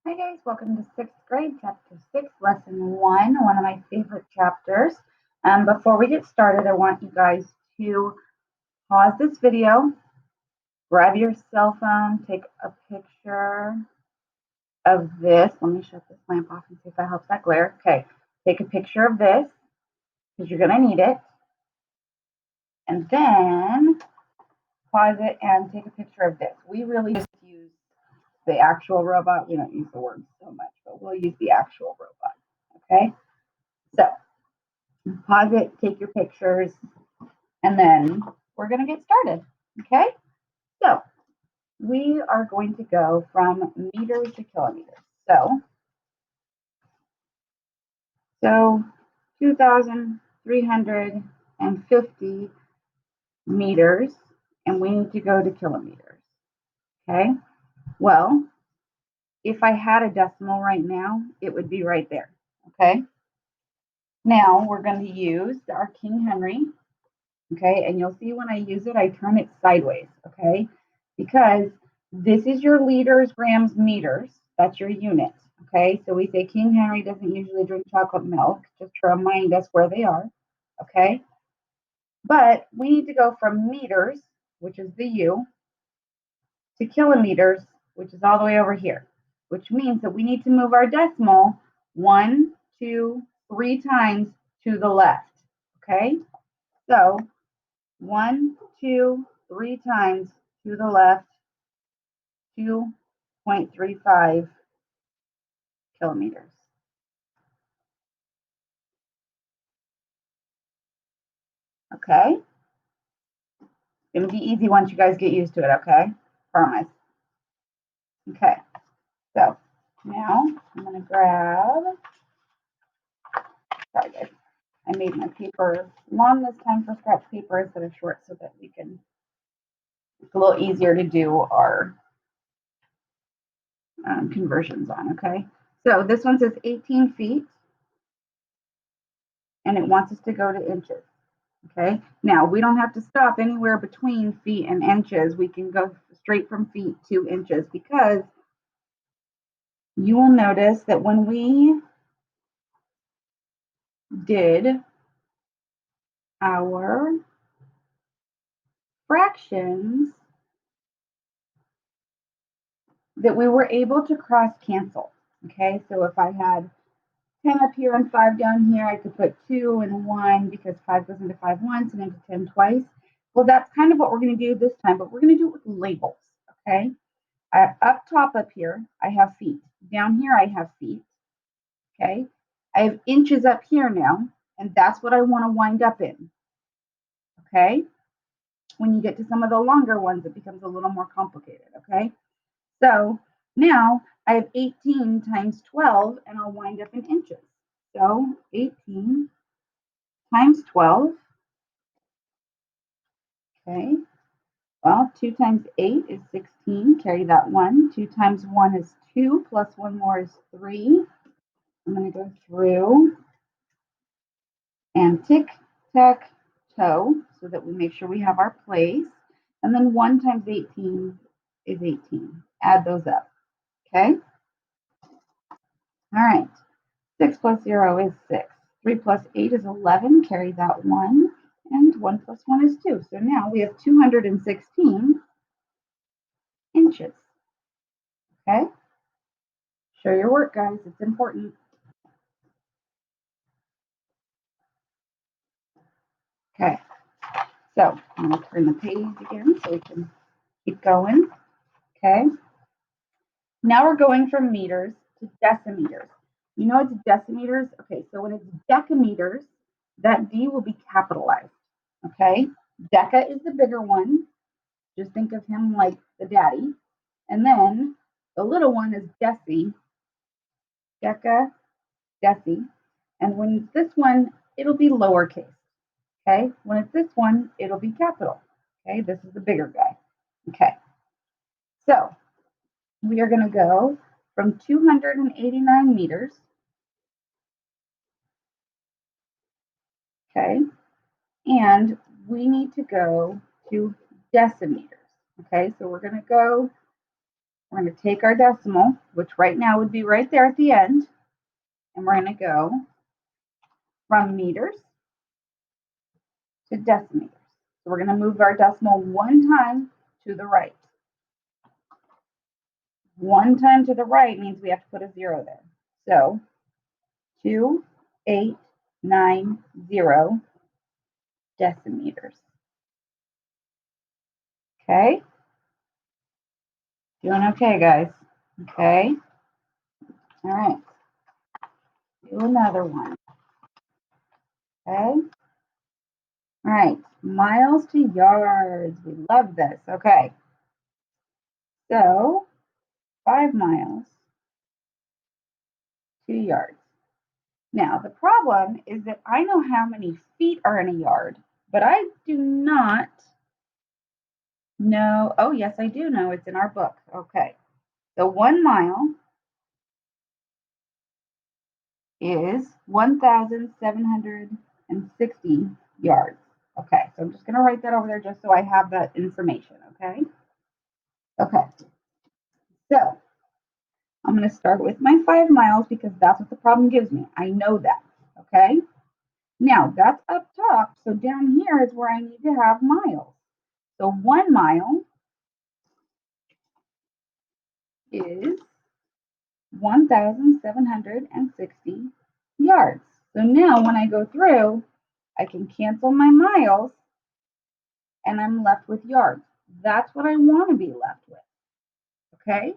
Hi guys, welcome to 6th grade, chapter 6, lesson 1, one of my favorite chapters. Before we get started, I want you guys to pause this video, grab your cell phone, take a picture of this. Let me shut this lamp off and see if that helps that glare. Okay, take a picture of this because you're going to need it. And then pause it and take a picture of this. We really just use the actual robot. We don't use the words so much, but we'll use the actual robot. Okay, so pause it, take your pictures, and then we're going to get started. Okay, so we are going to go from meters to kilometers. So 2,350 meters, and we need to go to kilometers. Okay, well, if I had a decimal right now, it would be right there. Okay, now we're going to use our King Henry. Okay, and you'll see when I use it, I turn it sideways. Okay, because this is your liters, grams, meters. That's your unit. Okay, so we say King Henry doesn't usually drink chocolate milk, just to remind us where they are. Okay, but we need to go from meters, which is the U, to kilometers, which is all the way over here, which means that we need to move our decimal 1, 2, 3 times to the left. Okay, so 1, 2, 3 times to the left, 2.35 kilometers. Okay? It's going to be easy once you guys get used to it, okay? Promise. Okay, so now I'm going to grab, sorry guys, I made my paper long this time for scratch paper instead of short so that we can, it's a little easier to do our conversions on, okay? So this one says 18 feet, and it wants us to go to inches. Okay, now we don't have to stop anywhere between feet and inches. We can go straight from feet to inches because you will notice that when we did our fractions, that we were able to cross cancel. Okay, so if I had 10 up here and 5 down here, I could put 2 and 1 because 5 goes into 5 once and into 10 twice. Well, that's kind of what we're going to do this time, but we're going to do it with labels. Okay, up top up here, I have feet. Down here, I have feet. Okay, I have inches up here now, and that's what I want to wind up in. Okay, when you get to some of the longer ones, it becomes a little more complicated. Okay, so now I have 18 times 12, and I'll wind up in inches. So 18 times 12. Okay, well, 2 times 8 is 16. Carry that 1. 2 times 1 is 2, plus 1 more is 3. I'm going to go through and tic-tac-toe so that we make sure we have our place. And then 1 times 18 is 18. Add those up. Okay? All right. 6 plus 0 is 6. 3 plus 8 is 11. Carry that 1. And 1 plus 1 is 2. So now we have 216 inches. Okay? Show your work, guys. It's important. Okay. So I'm going to turn the page again so we can keep going. Okay? Now we're going from meters to decimeters. You know it's decimeters? Okay, so when it's decameters, that D will be capitalized. Okay? Deca is the bigger one. Just think of him like the daddy. And then the little one is deci. Deca, deci. And when it's this one, it'll be lowercase. Okay? When it's this one, it'll be capital. Okay? This is the bigger guy. Okay. So we are going to go from 289 meters. Okay, and we need to go to decimeters. Okay, so we're going to go We're going to take our decimal, which right now would be right there at the end, and we're going to go from meters to decimeters. So we're going to move our decimal one time to the right. One time to the right means we have to put a 0 there. So 2890 decimeters. Okay? Doing okay, guys. Okay? All right. Do another one. Okay? All right. Miles to yards. We love this. Okay. So 5 miles, 2 yards. Now, the problem is that I know how many feet are in a yard, but I do not know. Oh, yes, I do know. It's in our book. Okay. So 1 mile is 1,760 yards. Okay, so I'm just going to write that over there just so I have that information, okay? Okay, so I'm going to start with my 5 miles because that's what the problem gives me. I know that, okay? Now, that's up top, so down here is where I need to have miles. So 1 mile is 1,760 yards. So now when I go through, I can cancel my miles and I'm left with yards. That's what I want to be left with, okay?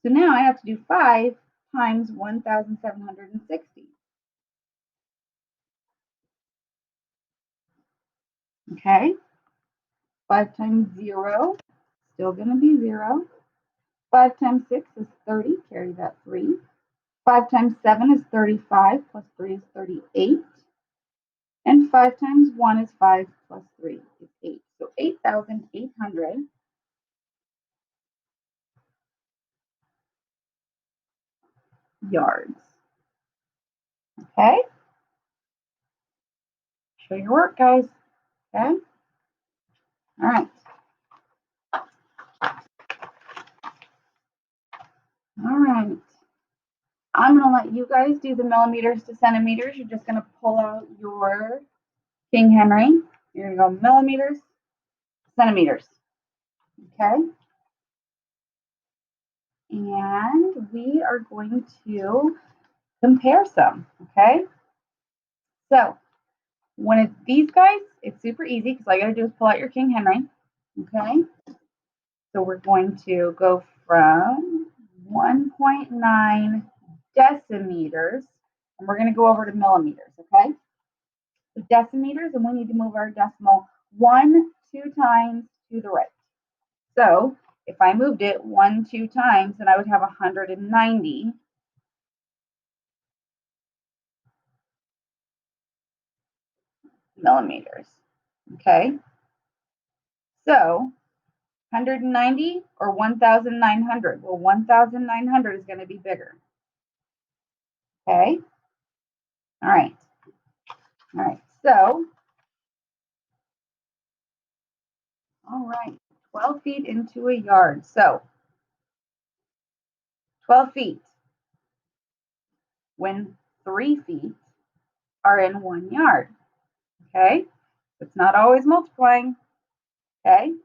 So now I have to do 5 times 1,760. Okay? 5 times 0, still going to be 0. 5 times 6 is 30, carry that 3. 5 times 7 is 35, plus 3 is 38. And 5 times 1 is 5, plus 3 is 8. So 8,800 yards. Okay? Show your work, guys. Okay? All right. All right. I'm going to let you guys do the millimeters to centimeters. You're just going to pull out your King Henry. You're going to go millimeters, centimeters. Okay? And we are going to compare some. Okay? So, when it's these guys, it's super easy because all you got to do is pull out your King Henry. Okay? So, we're going to go from 1.9 decimeters, and we're going to go over to millimeters. Okay? Decimeters, and we need to move our decimal 2 times to the right. So if I moved it 2 times, then I would have 190 millimeters. Okay, so 190 or 1,900? Well, 1,900 is going to be bigger. Okay, all right. All right, so, all right, 12 feet into a yard. So 12 feet when 3 feet are in 1 yard. Okay, it's not always multiplying. Okay,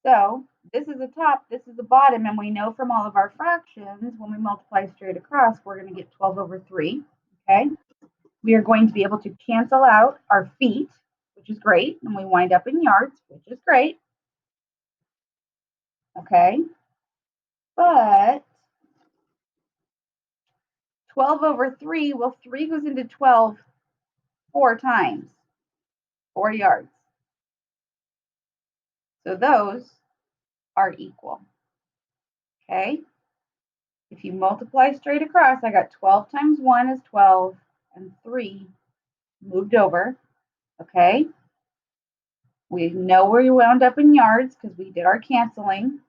so this is the top, this is the bottom, and we know from all of our fractions, when we multiply straight across, we're going to get 12 over 3. Okay, we are going to be able to cancel out our feet, which is great, and we wind up in yards, which is great. Okay, but 12 over 3, well, 3 goes into 12 4 times, 4 yards. So those are equal. Okay, if you multiply straight across, I got 12 times 1 is 12, and 3 moved over. Okay, we know where you wound up in yards because we did our canceling.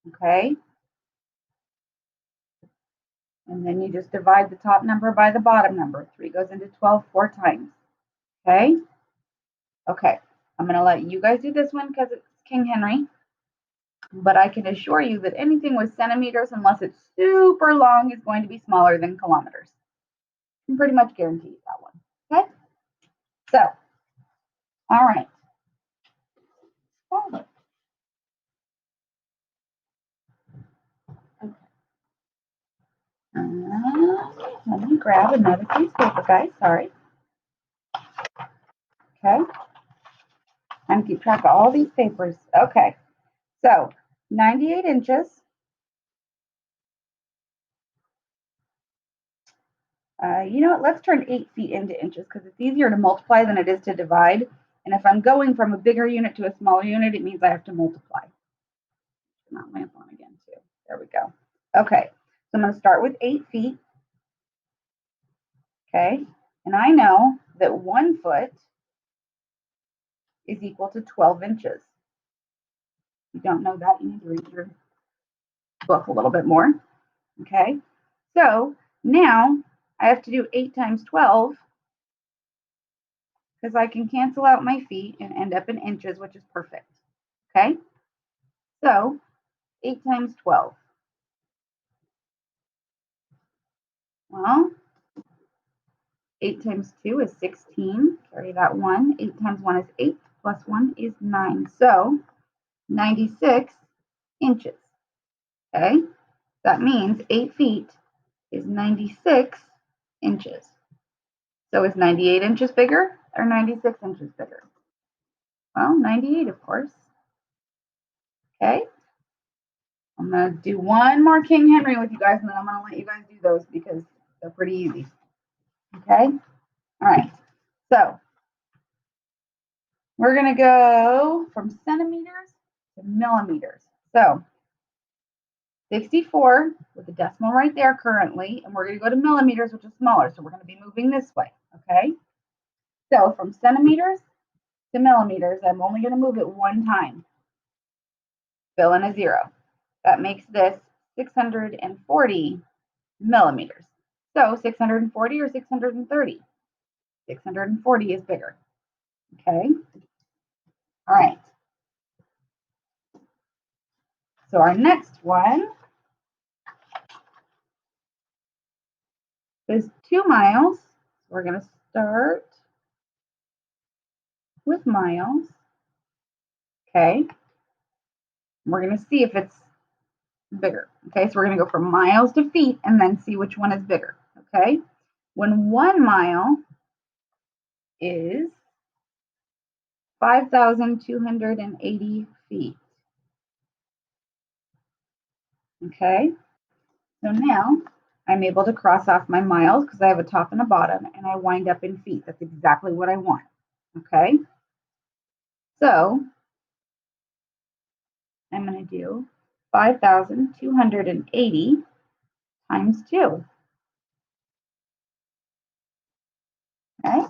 Okay, and then you just divide the top number by the bottom number. 3 goes into 12 4 times. Okay, okay, I'm going to let you guys do this one because it's King Henry. but I can assure you that anything with centimeters, unless it's super long, is going to be smaller than kilometers. I can pretty much guarantee you that one. Okay? So, all right. Okay. Let me grab another piece of paper, guys. Sorry. Okay. I'm keep track of all these papers. Okay. So 98 inches. You know what? Let's turn 8 feet into inches because it's easier to multiply than it is to divide. And if I'm going from a bigger unit to a smaller unit, it means I have to multiply. Turn that lamp on again, too. There we go. Okay. So I'm going to start with 8 feet. Okay. And I know that 1 foot is equal to 12 inches. If you don't know that, you need to read your book a little bit more. Okay. So now I have to do 8 times 12 because I can cancel out my feet and end up in inches, which is perfect. Okay. So 8 times 12. Well, 8 times 2 is 16. Carry that 1. 8 times 1 is 8. Plus 1 is 9. So 96 inches. Okay. That means 8 feet is 96 inches. So is 98 inches bigger or 96 inches bigger? Well, 98, of course. Okay. I'm going to do one more King Henry with you guys, and then I'm going to let you guys do those because they're pretty easy. Okay? All right. So we're going to go from centimeters to millimeters. So 64 with the decimal right there currently, and we're going to go to millimeters, which is smaller. So we're going to be moving this way. Okay? So from centimeters to millimeters, I'm only going to move it one time. Fill in a 0. That makes this 640 millimeters. So 640 or 630? 640 is bigger. Okay. All right. So our next one is 2 miles. We're going to start with miles. Okay. We're going to see if it's bigger. Okay. So we're going to go from miles to feet and then see which one is bigger. Okay. When 1 mile is 5,280 feet. Okay. So now I'm able to cross off my miles because I have a top and a bottom and I wind up in feet. That's exactly what I want. Okay. So I'm going to do 5,280 times 2. Okay.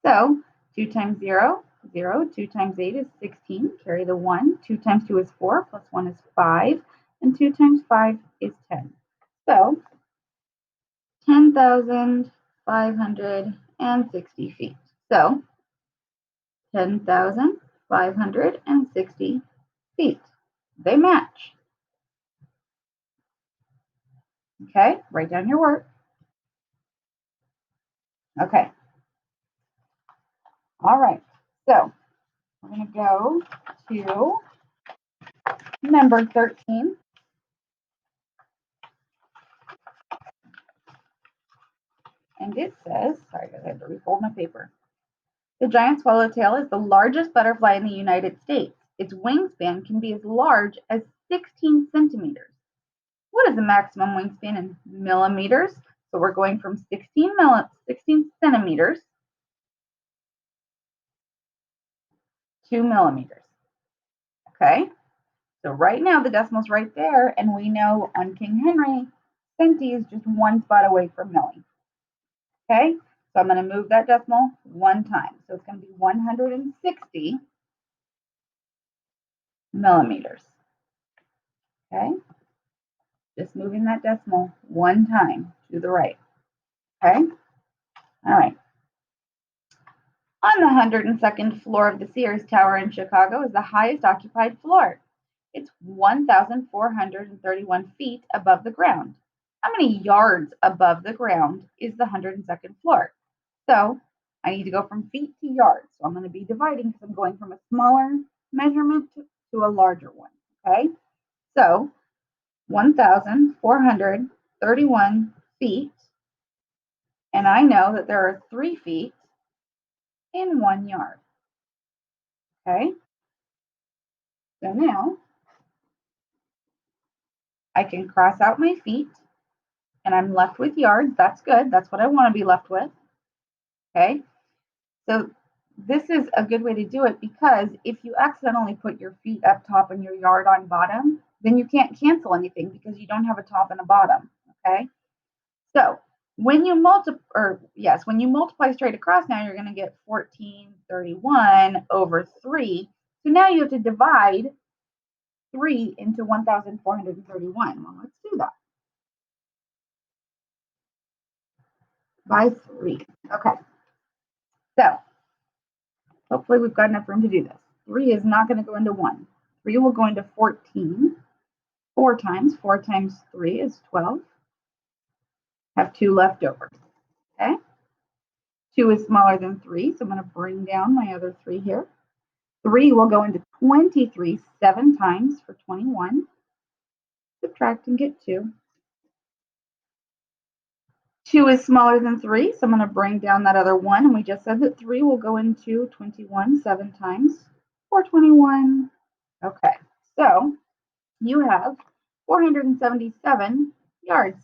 So 2 times 0, 0. 2 times 8 is 16. Carry the 1. 2 times 2 is 4. Plus 1 is 5. And 2 times 5 is 10. So 10,560 feet. So 10,560 feet. They match. Okay, write down your work. Okay. All right. So we're going to go to number 13. And it says, sorry, I had to refold my paper. The giant swallowtail is the largest butterfly in the United States. Its wingspan can be as large as 16 centimeters. What is the maximum wingspan in millimeters? So we're going from 16 centimeters to millimeters. Okay, so right now the decimal's right there, and we know on King Henry, centi is just one spot away from milli. Okay, so I'm going to move that decimal one time. So it's going to be 160 millimeters. Okay, just moving that decimal one time to the right. Okay, all right. On the 102nd floor of the Sears Tower in Chicago is the highest occupied floor. It's 1,431 feet above the ground. How many yards above the ground is the 102nd floor? So I need to go from feet to yards. So I'm going to be dividing because I'm going from a smaller measurement to a larger one. Okay. So 1,431 feet. And I know that there are 3 feet in 1 yard. Okay. So now I can cross out my feet and I'm left with yards. That's good. That's what I want to be left with. Okay. So this is a good way to do it because if you accidentally put your feet up top and your yard on bottom, then you can't cancel anything because you don't have a top and a bottom. Okay. So when you multiply straight across, now you're going to get 1431 over 3. So now you have to divide 3 into 1,431. Well, let's do that. By 3. Okay. So hopefully we've got enough room to do this. 3 is not going to go into 1. 3 will go into 14. 4 times. 4 times 3 is 12. Have 2 left over. Okay. 2 is smaller than 3, so I'm going to bring down my other 3 here. 3 will go into 23 7 times for 21. Subtract and get 2. 2 is smaller than 3, so I'm going to bring down that other 1. And we just said that 3 will go into 21 7 times for 21. Okay, so you have 477 yards.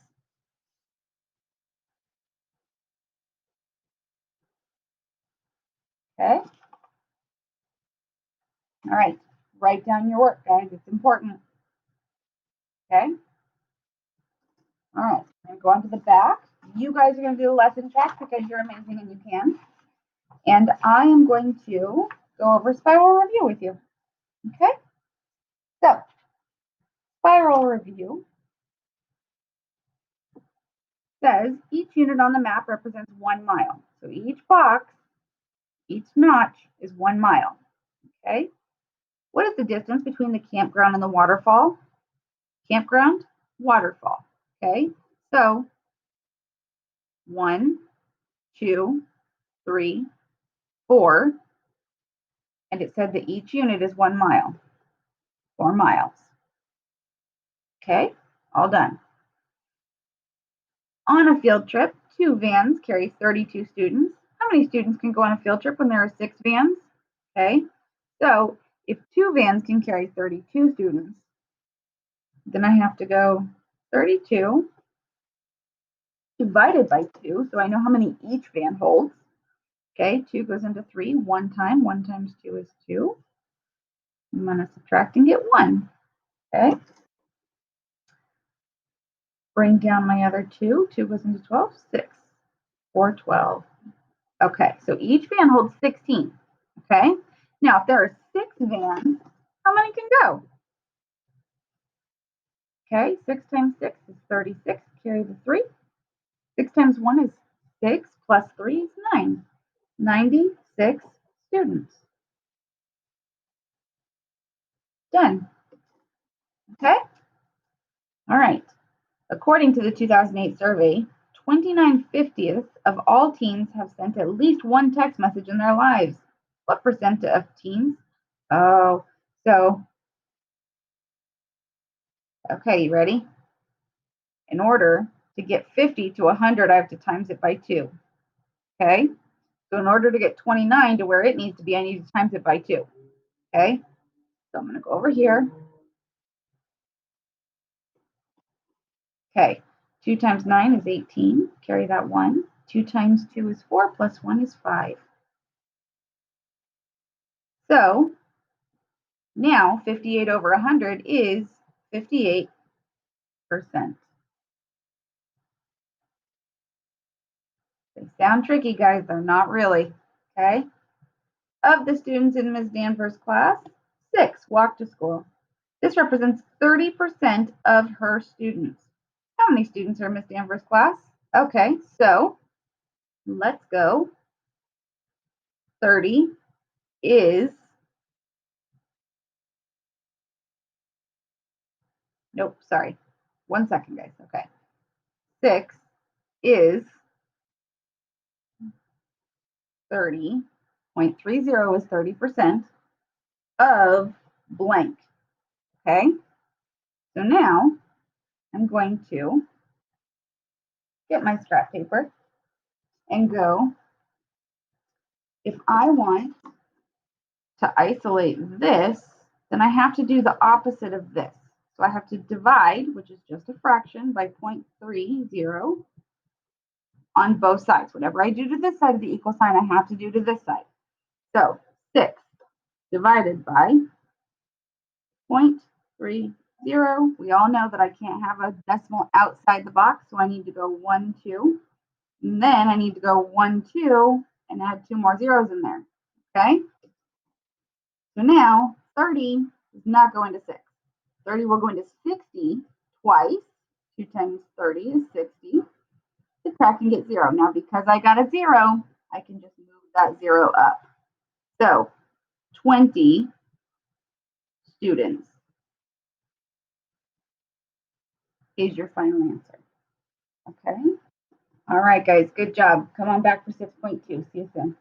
Okay. All right. Write down your work, guys. It's important. Okay. All right. I'm going to go on to the back. You guys are going to do a lesson check because you're amazing and you can. And I am going to go over spiral review with you. Okay. So, spiral review says each unit on the map represents 1 mile. So each box, each notch is 1 mile. Okay. What is the distance between the campground and the waterfall? Campground, waterfall. Okay. So 1, 2, 3, 4. And it said that each unit is 1 mile. 4 miles. Okay. All done. On a field trip, 2 vans carry 32 students. How many students can go on a field trip when there are 6 vans? Okay. So if 2 vans can carry 32 students, then I have to go 32 divided by 2, so I know how many each van holds. Okay, 2 goes into 3 one time. 1 times 2 is 2. I'm going to subtract and get 1. Okay. Bring down my other 2. 2 goes into 12, 6. 4, 12. Okay, so each van holds 16. Okay. Now, if there are 6 vans, how many can go? Okay, 6 times 6 is 36. Carry the 3. 6 times 1 is 6 plus 3 is 9. 96 students. Done. Okay? All right. According to the 2008 survey, 29/50 of all teens have sent at least one text message in their lives. What percent of teens? Oh, so, okay, you ready? In order to get 50 to 100, I have to times it by 2. Okay? So in order to get 29 to where it needs to be, I need to times it by 2. Okay? So I'm going to go over here. Okay, 2 times 9 is 18. Carry that 1. 2 times 2 is 4, plus 1 is 5. So now 58 over 100 is 58%. They sound tricky, guys. They're not really. Okay? Of the students in Ms. Danvers' class, 6 walk to school. This represents 30% of her students. How many students are in Ms. Danvers' class? Okay, so let's go. 30 is Nope, sorry. 1 second, guys. Okay. 6 is 30.30 is 30% of blank. Okay. So now I'm going to get my scrap paper and go, if I want to isolate this, then I have to do the opposite of this. So I have to divide, which is just a fraction, by 0.30 on both sides. Whatever I do to this side of the equal sign, I have to do to this side. So 6 divided by 0.30. We all know that I can't have a decimal outside the box, so I need to go 1, 2. And then I need to go 1, 2, and add 2 more zeros in there. Okay? So now 30 does not go into 6. 30 will go into 60 twice. 2 times 30 is 60. Subtract and get 0. Now, because I got a 0, I can just move that 0 up. So 20 students is your final answer. Okay? All right, guys. Good job. Come on back for 6.2. See you soon.